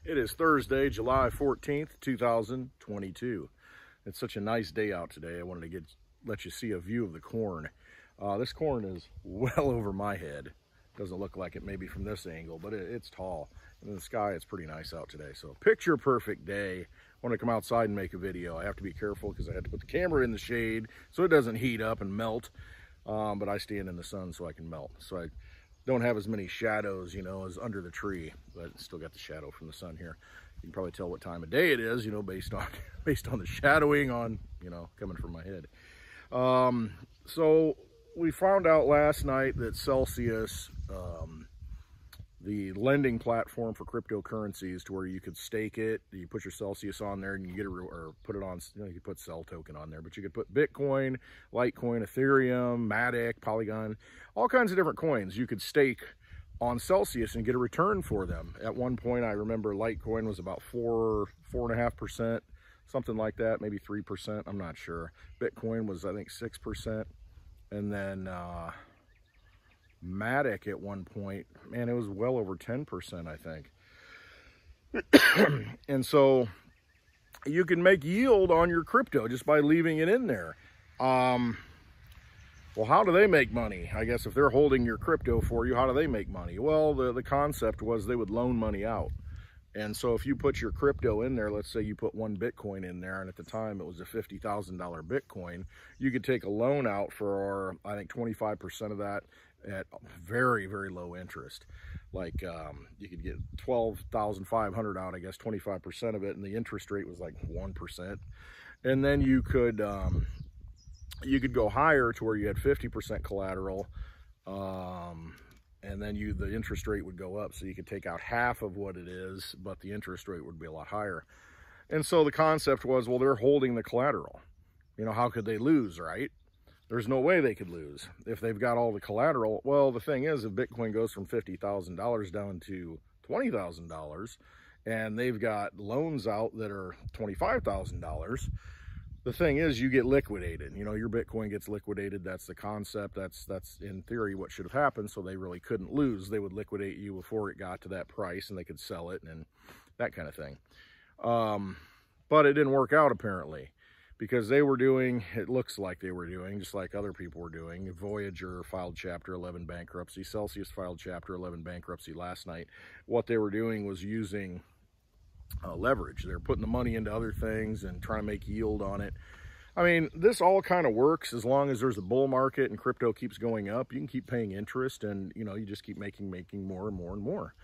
It is Thursday, July 14th, 2022. It's such a nice day out today. I wanted to let you see a view of the corn. This corn is well over my head. Doesn't look like it maybe from this angle, but it's tall. And in the sky, it's pretty nice out today. So picture perfect day. I want to come outside and make a video. I have to be careful because I had to put the camera in the shade so it doesn't heat up and melt. But I stand in the sun so I can melt. So I don't have as many shadows, as under the tree, but still got the shadow from the sun here. You can probably tell what time of day it is, based on the shadowing on, coming from my head. So we found out last night that Celsius, the lending platform for cryptocurrencies, to where you could stake it, you put your Celsius on there and you get or put it on, you could put Cell token on there, but you could put Bitcoin, Litecoin, Ethereum, Matic, Polygon, all kinds of different coins you could stake on Celsius and get a return for them. At one point, I remember Litecoin was about 4.5%, something like that, maybe 3%, I'm not sure. Bitcoin was, I think, 6%. And then Matic at one point, man, it was well over 10%, I think. And so you can make yield on your crypto just by leaving it in there. Well, how do they make money? I guess if they're holding your crypto for you, how do they make money? Well, the concept was they would loan money out. And so if you put your crypto in there, let's say you put one Bitcoin in there, and at the time it was a $50,000 Bitcoin, you could take a loan out for, I think, 25% of that at very, very low interest. Like you could get $12,500 out, I guess, 25% of it, and the interest rate was like 1%. And then you could go higher to where you had 50% collateral, and then the interest rate would go up, so you could take out half of what it is, but the interest rate would be a lot higher. And so the concept was, well, they're holding the collateral. How could they lose, right? There's no way they could lose if they've got all the collateral. Well, the thing is, if Bitcoin goes from $50,000 down to $20,000, and they've got loans out that are $25,000, the thing is, you get liquidated. Your Bitcoin gets liquidated. That's the concept. That's in theory what should have happened. So they really couldn't lose. They would liquidate you before it got to that price, and they could sell it and that kind of thing. But it didn't work out, apparently, because it looks like they were doing, just like other people were doing. Voyager filed Chapter 11 bankruptcy. Celsius filed Chapter 11 bankruptcy last night. What they were doing was using leverage. They're putting the money into other things and trying to make yield on it. I mean, this all kind of works as long as there's a bull market and crypto keeps going up. You can keep paying interest, and you just keep making more and more and more.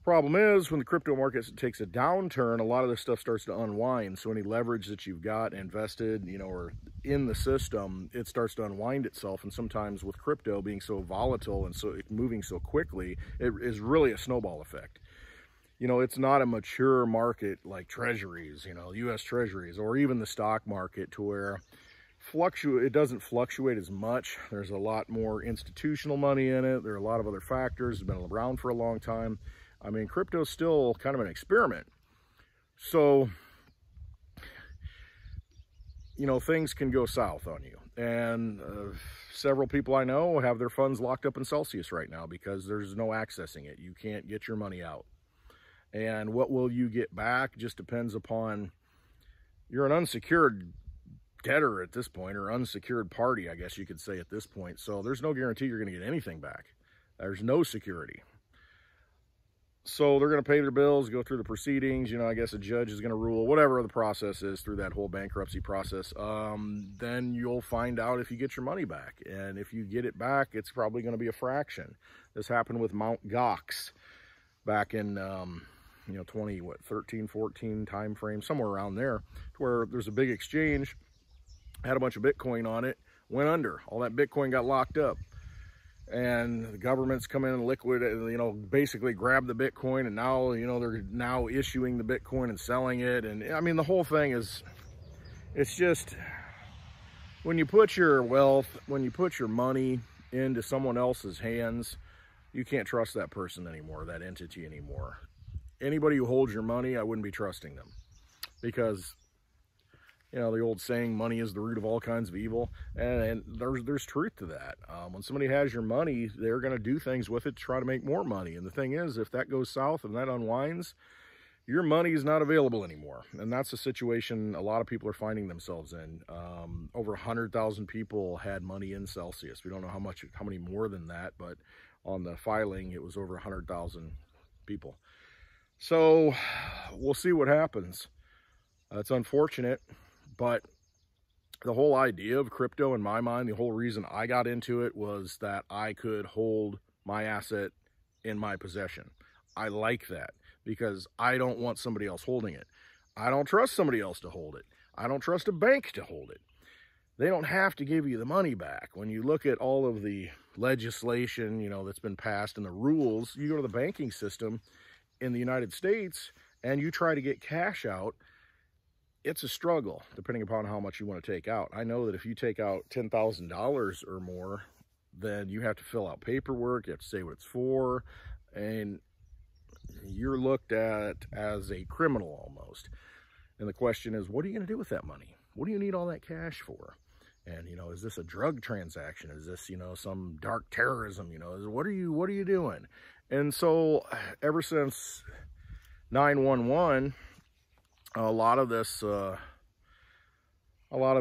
Problem is, when the crypto market takes a downturn, a lot of this stuff starts to unwind. So any leverage that you've got invested, or in the system, it starts to unwind itself. And sometimes with crypto being so volatile and so moving so quickly, it is really a snowball effect. It's not a mature market like treasuries, U.S. treasuries, or even the stock market, to where it doesn't fluctuate as much. There's a lot more institutional money in it. There are a lot of other factors. It's been around for a long time. I mean, crypto's still kind of an experiment. So, things can go south on you. And several people I know have their funds locked up in Celsius right now because there's no accessing it. You can't get your money out. And what will you get back just depends upon, you're an unsecured debtor at this point, or unsecured party, I guess you could say at this point. So there's no guarantee you're going to get anything back. There's no security. So they're going to pay their bills, go through the proceedings. I guess a judge is going to rule, whatever the process is through that whole bankruptcy process. Then you'll find out if you get your money back. And if you get it back, it's probably going to be a fraction. This happened with Mt. Gox back in 13, 14 time frame, somewhere around there, to where there's a big exchange, had a bunch of Bitcoin on it, went under. All that Bitcoin got locked up. And the government's come in and liquidate, basically grab the Bitcoin, and now, they're now issuing the Bitcoin and selling it. And I mean, the whole thing is, it's just, when you put your wealth, when you put your money into someone else's hands, you can't trust that person anymore, that entity anymore. Anybody who holds your money, I wouldn't be trusting them, because the old saying, money is the root of all kinds of evil, and there's truth to that. When somebody has your money, they're going to do things with it to try to make more money. And the thing is, if that goes south and that unwinds, your money is not available anymore. And that's the situation a lot of people are finding themselves in. Over 100,000 people had money in Celsius. We don't know how many more than that, but on the filing, it was over 100,000 people. So we'll see what happens. It's unfortunate, but the whole idea of crypto, in my mind, the whole reason I got into it was that I could hold my asset in my possession. I like that because I don't want somebody else holding it. I don't trust somebody else to hold it. I don't trust a bank to hold it. They don't have to give you the money back. When you look at all of the legislation, you know, that's been passed and the rules, you go to the banking system in the United States and you try to get cash out, it's a struggle depending upon how much you want to take out. I know that if you take out $10,000 or more, then you have to fill out paperwork, you have to say what it's for, and you're looked at as a criminal almost. And the question is, what are you going to do with that money? What do you need all that cash for? And, you know, is this a drug transaction? Is this, you know, some dark terrorism? You know, what are you doing? And so ever since 9/11, a lot of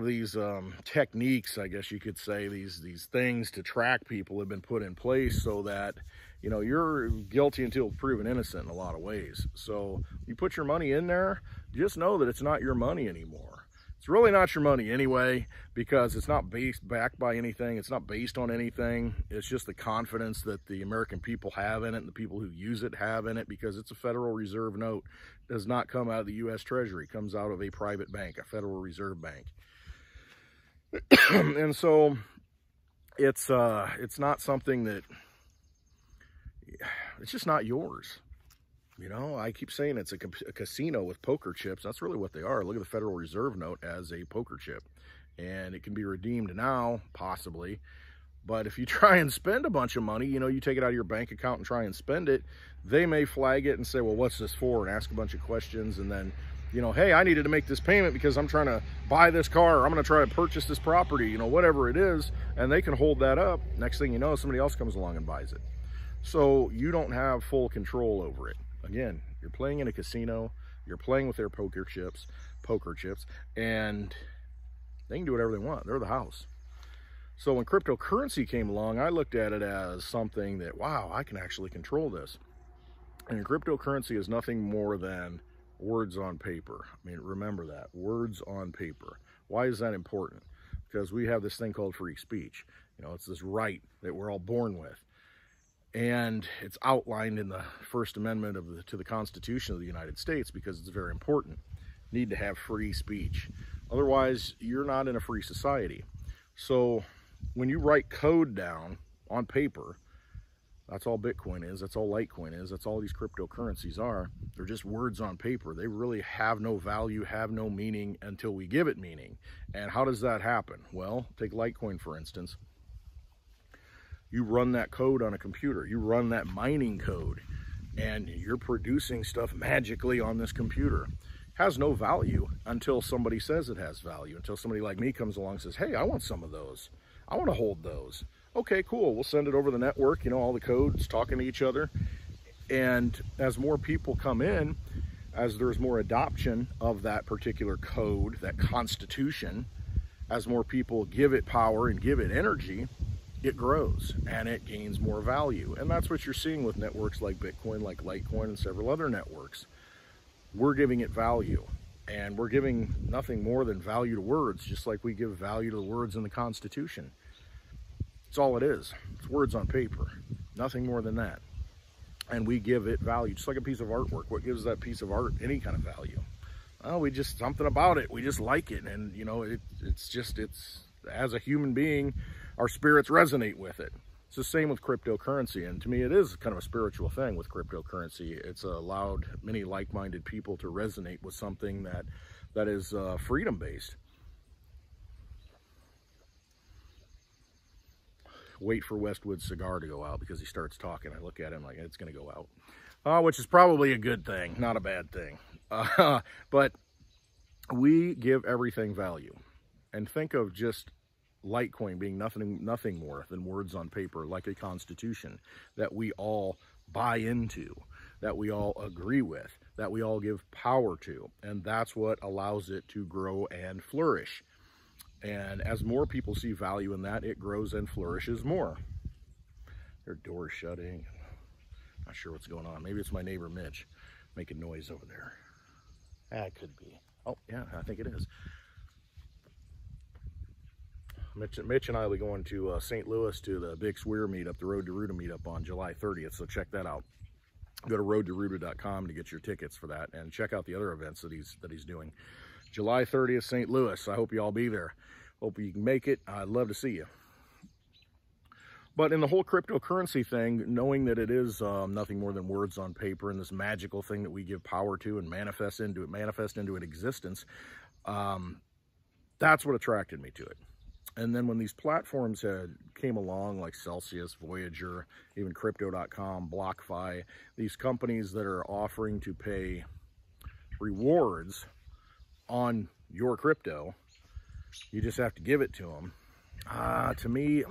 these techniques, I guess you could say, these things to track people have been put in place so that, you know, you're guilty until proven innocent in a lot of ways. So you put your money in there, just know that it's not your money anymore. It's really not your money anyway, because it's not backed by anything. It's not based on anything. It's just the confidence that the American people have in it and the people who use it have in it, because it's a Federal Reserve note. It does not come out of the U.S. Treasury. It comes out of a private bank, a Federal Reserve Bank. And so it's not something that, it's just not yours. You know, I keep saying it's a casino with poker chips. That's really what they are. Look at the Federal Reserve note as a poker chip. And it can be redeemed now, possibly. But if you try and spend a bunch of money, you know, you take it out of your bank account and try and spend it, they may flag it and say, well, what's this for? And ask a bunch of questions. And then, you know, hey, I needed to make this payment because I'm trying to buy this car, or I'm going to try to purchase this property, you know, whatever it is. And they can hold that up. Next thing you know, somebody else comes along and buys it. So you don't have full control over it. Again, you're playing in a casino, you're playing with their poker chips, and they can do whatever they want. They're the house. So when cryptocurrency came along, I looked at it as something that, wow, I can actually control this. And cryptocurrency is nothing more than words on paper. I mean, remember that, words on paper. Why is that important? Because we have this thing called free speech. You know, it's this right that we're all born with. And it's outlined in the First Amendment to the Constitution of the United States, because it's very important. You need to have free speech. Otherwise, you're not in a free society. So when you write code down on paper, that's all Bitcoin is, that's all Litecoin is, that's all these cryptocurrencies are. They're just words on paper. They really have no value, have no meaning until we give it meaning. And how does that happen? Well, take Litecoin, for instance. You run that code on a computer, you run that mining code, and you're producing stuff magically on this computer. It has no value until somebody says it has value, until somebody like me comes along and says, hey, I want some of those. I want to hold those. Okay, cool, we'll send it over the network, you know, all the codes talking to each other. And as more people come in, as there's more adoption of that particular code, that constitution, as more people give it power and give it energy, it grows and it gains more value. And that's what you're seeing with networks like Bitcoin, like Litecoin, and several other networks. We're giving it value, and we're giving nothing more than value to words, just like we give value to the words in the Constitution. It's all it is. It's words on paper, nothing more than that. And we give it value, just like a piece of artwork. What gives that piece of art any kind of value? Oh, we just, something about it, we just like it. And you know, it's as a human being, our spirits resonate with it. It's the same with cryptocurrency, and to me it is kind of a spiritual thing with cryptocurrency. It's allowed many like-minded people to resonate with something that is freedom-based. Wait for Westwood's cigar to go out because he starts talking. I look at him like it's going to go out, which is probably a good thing, not a bad thing. But we give everything value, and think of just Litecoin being nothing more than words on paper, like a constitution that we all buy into, that we all agree with, that we all give power to. And that's what allows it to grow and flourish. And as more people see value in that, it grows and flourishes more. Their door's shutting. Not sure what's going on. Maybe it's my neighbor Mitch making noise over there. That could be. Oh, yeah, I think it is. Mitch and I will be going to St. Louis to the big WEIR meetup, the Road to Ruta meetup on July 30th. So check that out. Go to roadtoruta.com to get your tickets for that, and check out the other events that he's doing. July 30th, St. Louis. I hope you all be there. Hope you can make it. I'd love to see you. But in the whole cryptocurrency thing, knowing that it is nothing more than words on paper and this magical thing that we give power to and manifest into an existence, that's what attracted me to it. And then when these platforms came along, like Celsius, Voyager, even Crypto.com, BlockFi, these companies that are offering to pay rewards on your crypto, you just have to give it to them. To me,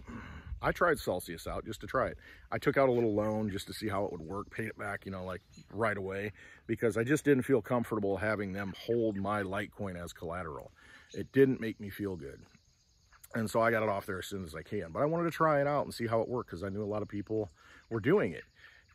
I tried Celsius out just to try it. I took out a little loan just to see how it would work, paid it back, you know, like right away, because I just didn't feel comfortable having them hold my Litecoin as collateral. It didn't make me feel good. And so I got it off there as soon as I can. But I wanted to try it out and see how it worked, because I knew a lot of people were doing it.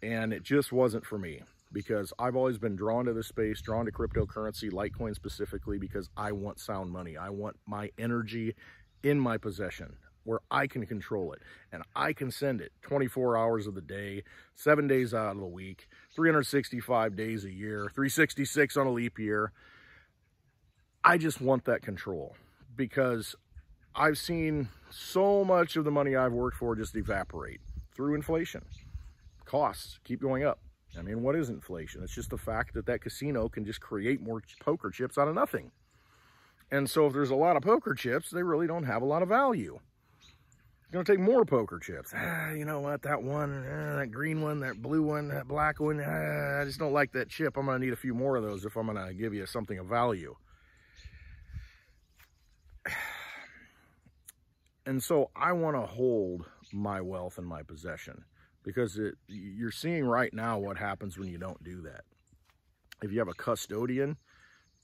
And it just wasn't for me, because I've always been drawn to this space, drawn to cryptocurrency, Litecoin specifically, because I want sound money. I want my energy in my possession, where I can control it, and I can send it 24 hours of the day, 7 days out of the week, 365 days a year, 366 on a leap year. I just want that control, because I've seen so much of the money I've worked for just evaporate through inflation. Costs keep going up. I mean, what is inflation? It's just the fact that that casino can just create more poker chips out of nothing. And so if there's a lot of poker chips, they really don't have a lot of value. Going to take more poker chips. You know what, that one, that green one, that blue one, that black one, I just don't like that chip. I'm going to need a few more of those if I'm going to give you something of value. And so I want to hold my wealth in my possession, because you're seeing right now what happens when you don't do that. If you have a custodian,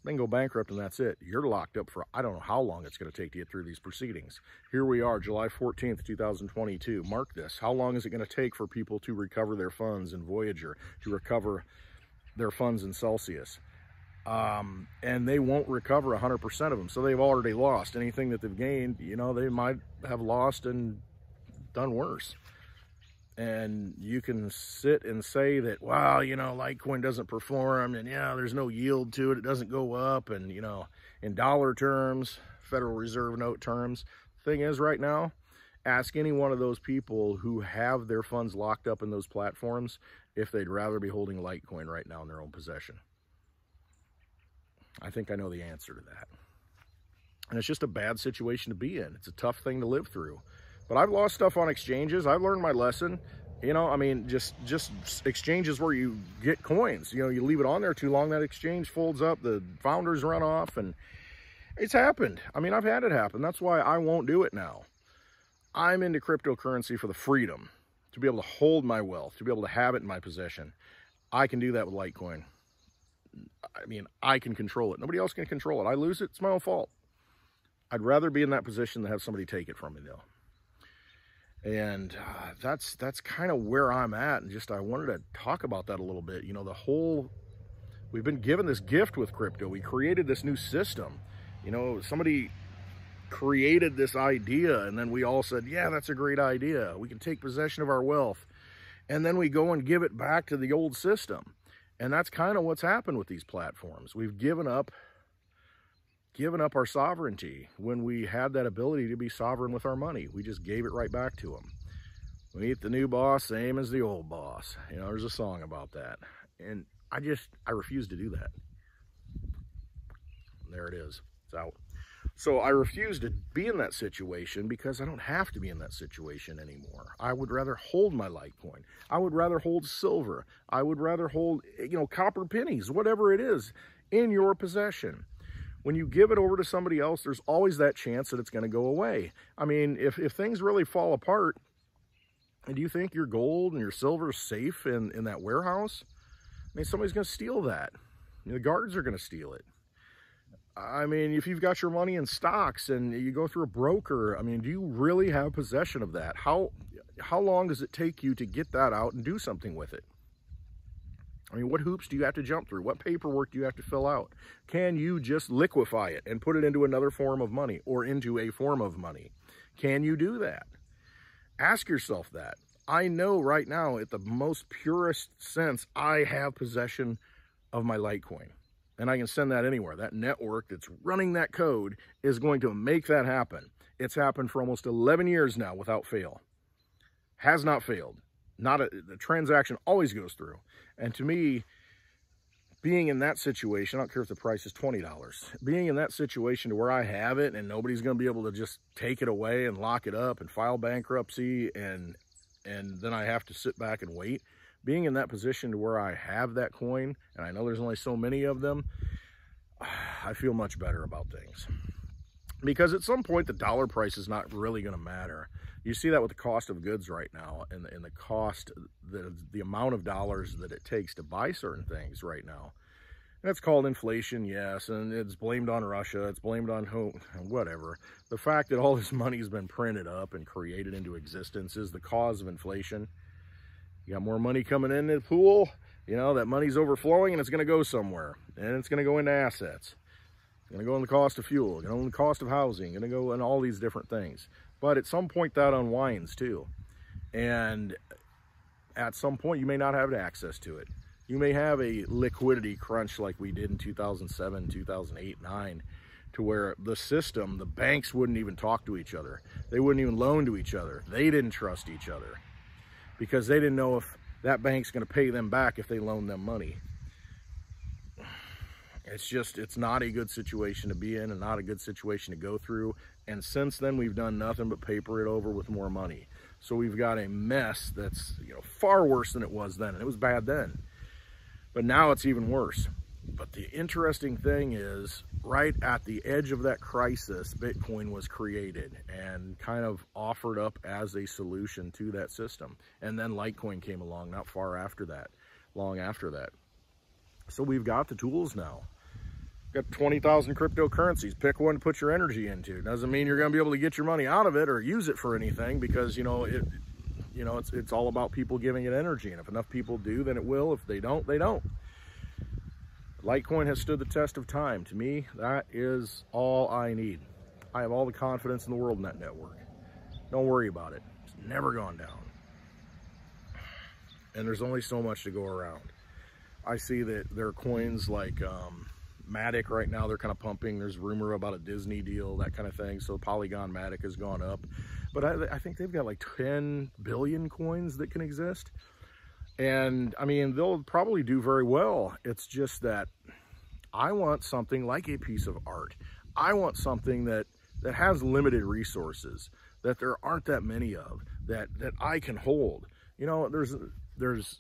then go bankrupt and that's it. You're locked up for, I don't know how long it's going to take to get through these proceedings. Here we are, July 14th, 2022. Mark this. How long is it going to take for people to recover their funds in Voyager, to recover their funds in Celsius? And they won't recover 100% of them. So they've already lost. Anything that they've gained, you know, they might have lost and done worse. And you can sit and say that, wow, you know, Litecoin doesn't perform, and yeah, there's no yield to it, it doesn't go up, and you know, in dollar terms, Federal Reserve note terms. Thing is, right now, ask any one of those people who have their funds locked up in those platforms if they'd rather be holding Litecoin right now in their own possession. I think I know the answer to that. And it's just a bad situation to be in. It's a tough thing to live through. But I've lost stuff on exchanges. I've learned my lesson. You know, I mean, just exchanges where you get coins. You know, you leave it on there too long, that exchange folds up, the founders run off, and it's happened. I mean, I've had it happen. That's why I won't do it now. I'm into cryptocurrency for the freedom, to be able to hold my wealth, to be able to have it in my possession. I can do that with Litecoin. I mean, I can control it. Nobody else can control it. I lose it, it's my own fault. I'd rather be in that position than have somebody take it from me, though. And that's kind of where I'm at. And just, I wanted to talk about that a little bit. You know, we've been given this gift with crypto. We created this new system. You know, somebody created this idea, and then we all said, yeah, that's a great idea. We can take possession of our wealth. And then we go and give it back to the old system. And that's kind of what's happened with these platforms. We've given up our sovereignty when we had that ability to be sovereign with our money. We just gave it right back to them. Meet the new boss, same as the old boss. You know, there's a song about that. And I refuse to do that. There it is. It's out. So I refuse to be in that situation, because I don't have to be in that situation anymore. I would rather hold my Litecoin. I would rather hold silver. I would rather hold, you know, copper pennies, whatever it is, in your possession. When you give it over to somebody else, there's always that chance that it's going to go away. I mean, if things really fall apart, do you think your gold and your silver is safe in that warehouse? I mean, somebody's going to steal that. The guards are going to steal it. I mean, if you've got your money in stocks and you go through a broker, I mean, do you really have possession of that? How long does it take you to get that out and do something with it? I mean, what hoops do you have to jump through? What paperwork do you have to fill out? Can you just liquefy it and put it into another form of money or into a form of money? Can you do that? Ask yourself that. I know right now, at the most purest sense, I have possession of my Litecoin. And I can send that anywhere. That network that's running that code is going to make that happen. It's happened for almost 11 years now without fail. Has not failed. The transaction always goes through. And to me, being in that situation, I don't care if the price is $20, being in that situation to where I have it and nobody's going to be able to just take it away and lock it up and file bankruptcy and then I have to sit back and wait. Being in that position to where I have that coin, and I know there's only so many of them, I feel much better about things. Because at some point, the dollar price is not really going to matter. You see that with the cost of goods right now, and the cost, the amount of dollars that it takes to buy certain things right now. And it's called inflation, yes, and it's blamed on Russia, it's blamed on whatever. The fact that all this money has been printed up and created into existence is the cause of inflation. You got more money coming in the pool, you know, that money's overflowing and it's going to go somewhere. And it's going to go into assets. It's going to go in the cost of fuel, going to go in the cost of housing, going to go in all these different things. But at some point that unwinds too. And at some point you may not have access to it. You may have a liquidity crunch like we did in 2007, 2008, 9, to where the system, the banks wouldn't even talk to each other. They wouldn't even loan to each other. They didn't trust each other, because they didn't know if that bank's going to pay them back if they loan them money. It's not a good situation to be in and not a good situation to go through. And since then, we've done nothing but paper it over with more money. So we've got a mess that's, you know, far worse than it was then. And it was bad then. But now it's even worse. But the interesting thing is, right at the edge of that crisis, Bitcoin was created and kind of offered up as a solution to that system. And then Litecoin came along not far after that, long after that. So we've got the tools now. Got 20,000 cryptocurrencies. Pick one to put your energy into. Doesn't mean you're going to be able to get your money out of it or use it for anything, because, it's all about people giving it energy. And if enough people do, then it will. If they don't, they don't. Litecoin has stood the test of time. To me, that is all I need. I have all the confidence in the world in that network. Don't worry about it. It's never gone down. And there's only so much to go around. I see that there are coins like Matic right now, they're kind of pumping. There's rumor about a Disney deal, that kind of thing. So Polygon Matic has gone up. But I think they've got like 10 billion coins that can exist. And I mean, they'll probably do very well. It's just that I want something like a piece of art. I want something that has limited resources, that there aren't that many of, that I can hold. You know, there's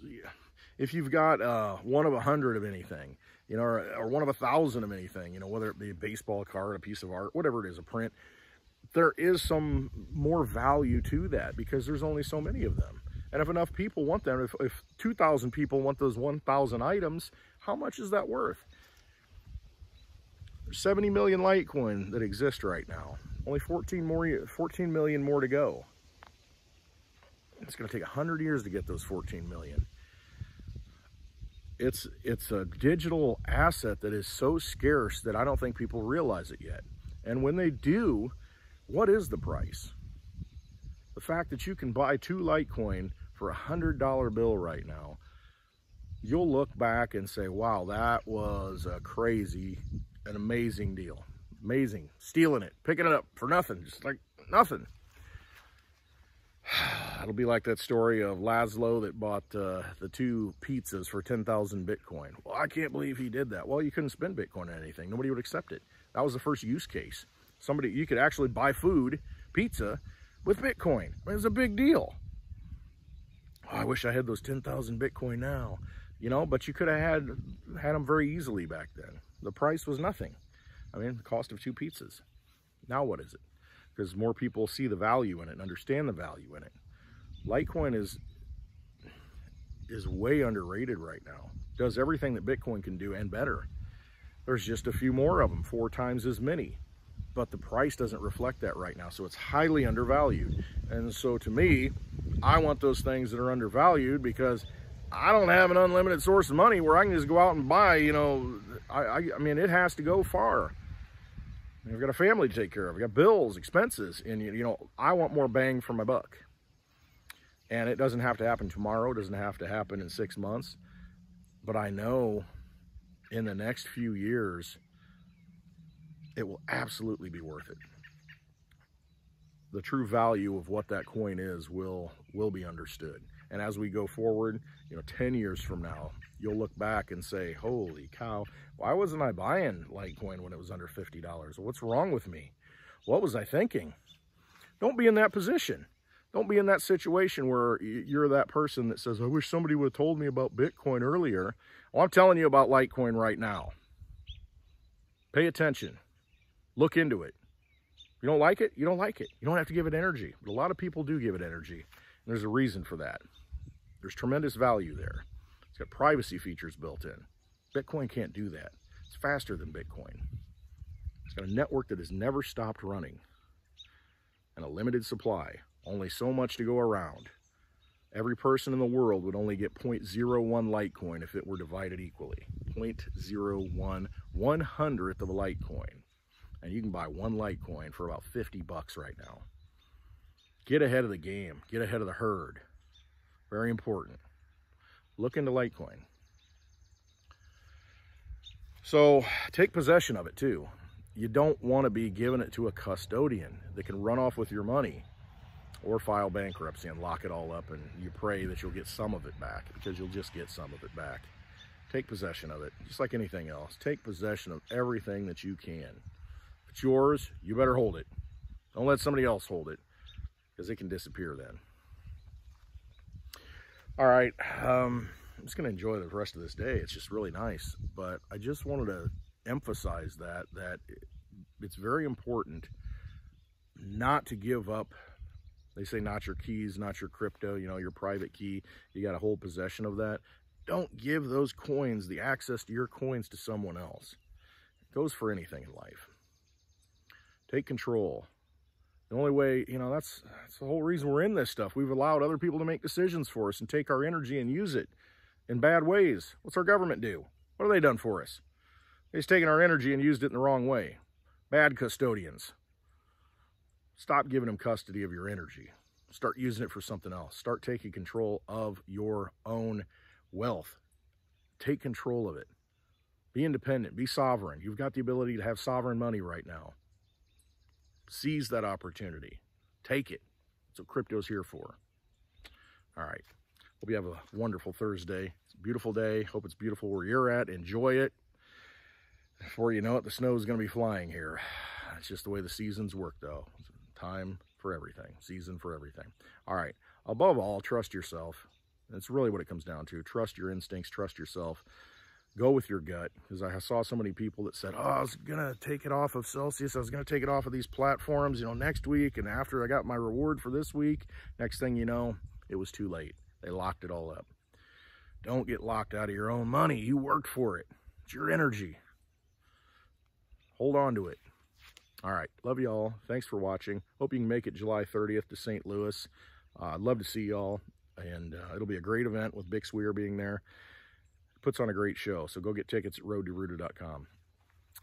if you've got one of 100 of anything, you know, or one of 1,000 of anything, you know, whether it be a baseball card, a piece of art, whatever it is, a print, there is some more value to that because there's only so many of them. And if enough people want them, if 2,000 people want those 1,000 items, how much is that worth? There's 70 million Litecoin that exist right now. Only 14 million more to go. It's going to take 100 years to get those 14 million. It's a digital asset that is so scarce that I don't think people realize it yet. And when they do, what is the price? The fact that you can buy 2 Litecoin for a $100 bill right now, you'll look back and say, wow, that was an amazing deal. Amazing. Stealing it, picking it up for nothing, just like nothing. It'll be like that story of Laszlo that bought the 2 pizzas for 10,000 Bitcoin. Well, I can't believe he did that. Well, you couldn't spend Bitcoin on anything. Nobody would accept it. That was the first use case. You could actually buy food, pizza, with Bitcoin. I mean, it was a big deal. Oh, I wish I had those 10,000 Bitcoin now. You know, but you could have had them very easily back then. The price was nothing. I mean, the cost of 2 pizzas. Now what is it? Because more people see the value in it and understand the value in it. Litecoin is way underrated right now. Does everything that Bitcoin can do and better. There's just a few more of them, 4 times as many. But the price doesn't reflect that right now, so it's highly undervalued. And so to me, I want those things that are undervalued, because I don't have an unlimited source of money where I can just go out and buy, you know, I mean, it has to go far. I've got a family to take care of. I've got bills, expenses, and you know, I want more bang for my buck. And it doesn't have to happen tomorrow. It doesn't have to happen in 6 months. But I know in the next few years, it will absolutely be worth it. The true value of what that coin is will be understood. And as we go forward, you know, 10 years from now, you'll look back and say, holy cow, why wasn't I buying Litecoin when it was under $50? What's wrong with me? What was I thinking? Don't be in that position. Don't be in that situation where you're that person that says, I wish somebody would have told me about Bitcoin earlier. Well, I'm telling you about Litecoin right now. Pay attention. Look into it. You don't like it? You don't like it. You don't have to give it energy. But a lot of people do give it energy. And there's a reason for that. There's tremendous value there. It's got privacy features built in. Bitcoin can't do that. It's faster than Bitcoin. It's got a network that has never stopped running. And a limited supply. Only so much to go around. Every person in the world would only get 0.01 Litecoin if it were divided equally. 0.01 1/100th of a Litecoin. And you can buy 1 Litecoin for about 50 bucks right now. Get ahead of the game. Get ahead of the herd. Very important. Look into Litecoin. So take possession of it too. You don't want to be giving it to a custodian that can run off with your money or file bankruptcy and lock it all up, and you pray that you'll get some of it back, because you'll just get some of it back. Take possession of it, just like anything else. Take possession of everything that you can. If it's yours, you better hold it. Don't let somebody else hold it, because it can disappear then. All right, I'm just going to enjoy the rest of this day. It's just really nice, but I just wanted to emphasize that it's very important not to give up. They say not your keys, not your crypto, you know, your private key. You got to hold possession of that. Don't give those coins, the access to your coins, to someone else. It goes for anything in life. Take control. The only way, you know, that's the whole reason we're in this stuff. We've allowed other people to make decisions for us and take our energy and use it in bad ways. What's our government do? What have they done for us? They've just taken our energy and used it in the wrong way. Bad custodians. Stop giving them custody of your energy. Start using it for something else. Start taking control of your own wealth. Take control of it. Be independent. Be sovereign. You've got the ability to have sovereign money right now. Seize that opportunity. Take it. That's what crypto's here for. All right. Hope you have a wonderful Thursday. It's a beautiful day. Hope it's beautiful where you're at. Enjoy it. Before you know it, the snow is going to be flying here. It's just the way the seasons work, though. Time for everything. Season for everything. All right. Above all, trust yourself. That's really what it comes down to. Trust your instincts. Trust yourself. Go with your gut. Because I saw so many people that said, oh, I was going to take it off of Celsius. I was going to take it off of these platforms, you know, next week. And after I got my reward for this week, next thing you know, it was too late. They locked it all up. Don't get locked out of your own money. You worked for it. It's your energy. Hold on to it. All right. Love y'all. Thanks for watching. Hope you can make it July 30th to St. Louis. I'd love to see y'all. And it'll be a great event with WEIR being there. Puts on a great show. So go get tickets at roadtoruta.com.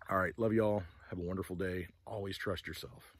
All right. Love y'all. Have a wonderful day. Always trust yourself.